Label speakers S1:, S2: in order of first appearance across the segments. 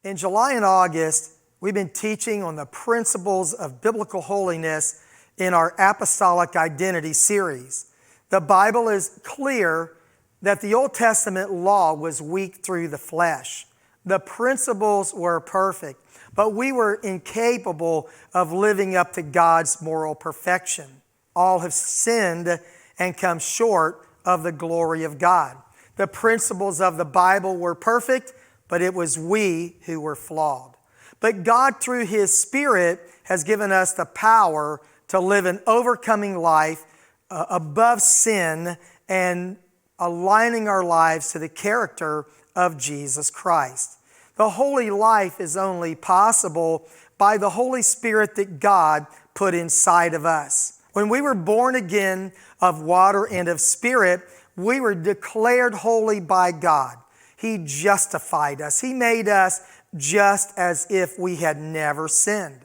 S1: In July and August, we've been teaching on the principles of biblical holiness in our Apostolic Identity series. The Bible is clear that the Old Testament law was weak through the flesh. The principles were perfect, but we were incapable of living up to God's moral perfection. All have sinned and come short of the glory of God. The principles of the Bible were perfect, but it was we who were flawed. But God, through His Spirit, has given us the power to live an overcoming life above sin and aligning our lives to the character of Jesus Christ. The holy life is only possible by the Holy Spirit that God put inside of us. When we were born again of water and of Spirit, we were declared holy by God. He justified us. He made us just as if we had never sinned.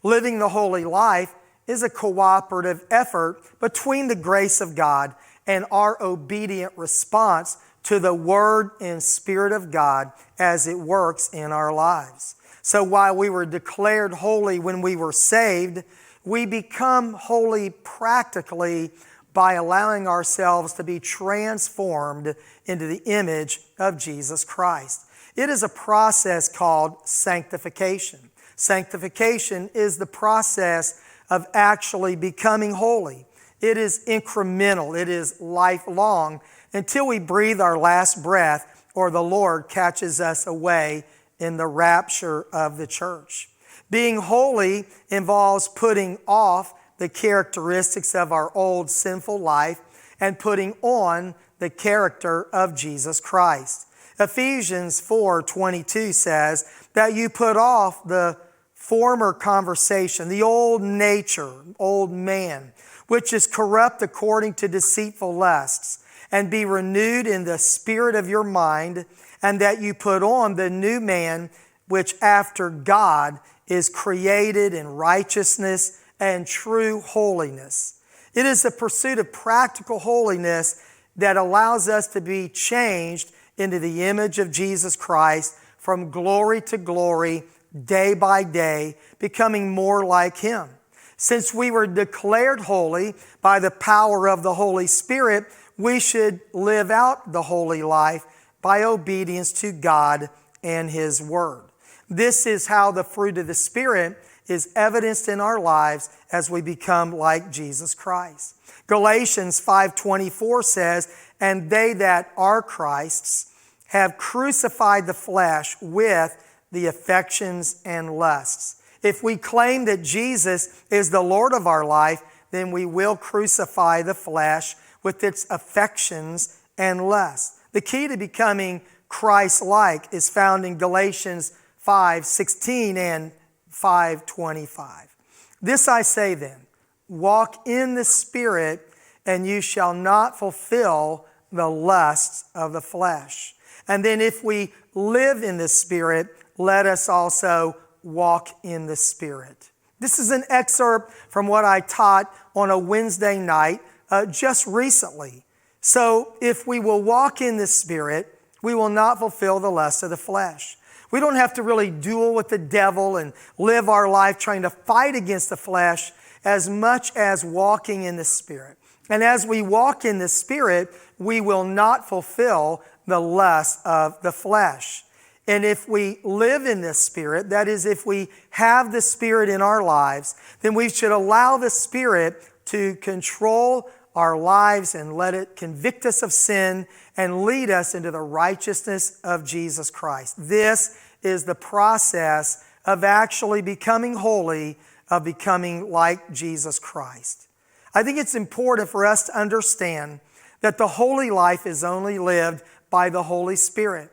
S1: Living the holy life is a cooperative effort between the grace of God and our obedient response to the Word and Spirit of God as it works in our lives. So while we were declared holy when we were saved, we become holy practically by allowing ourselves to be transformed into the image of Jesus Christ. It is a process called sanctification. Sanctification is the process of actually becoming holy. It is incremental. It is lifelong until we breathe our last breath or the Lord catches us away in the rapture of the church. Being holy involves putting off the characteristics of our old sinful life and putting on the character of Jesus Christ. Ephesians 4:22 says that you put off the former conversation, the old nature, old man, which is corrupt according to deceitful lusts, and be renewed in the spirit of your mind, and that you put on the new man, which after God is created in righteousness and true holiness. It is the pursuit of practical holiness that allows us to be changed into the image of Jesus Christ from glory to glory, day by day, becoming more like Him. Since we were declared holy by the power of the Holy Spirit, we should live out the holy life by obedience to God and His Word. This is how the fruit of the Spirit is evidenced in our lives as we become like Jesus Christ. Galatians 5:24 says, "And they that are Christ's have crucified the flesh with the affections and lusts." If we claim that Jesus is the Lord of our life, then we will crucify the flesh with its affections and lusts. The key to becoming Christ-like is found in Galatians 5:16 and 5:25. This I say then, walk in the Spirit, and you shall not fulfill the lusts of the flesh. And then if we live in the Spirit, let us also walk in the Spirit. This is an excerpt from what I taught on a Wednesday night just recently. So if we will walk in the Spirit, we will not fulfill the lusts of the flesh. We don't have to really duel with the devil and live our life trying to fight against the flesh as much as walking in the Spirit. And as we walk in the Spirit, we will not fulfill the lust of the flesh. And if we live in the Spirit, that is, if we have the Spirit in our lives, then we should allow the Spirit to control our lives and let it convict us of sin and lead us into the righteousness of Jesus Christ. This is the process of actually becoming holy, of becoming like Jesus Christ. I think it's important for us to understand that the holy life is only lived by the Holy Spirit.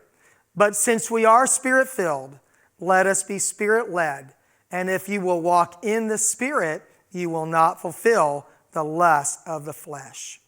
S1: But since we are Spirit-filled, let us be Spirit-led. And if you will walk in the Spirit, you will not fulfill the lust of the flesh.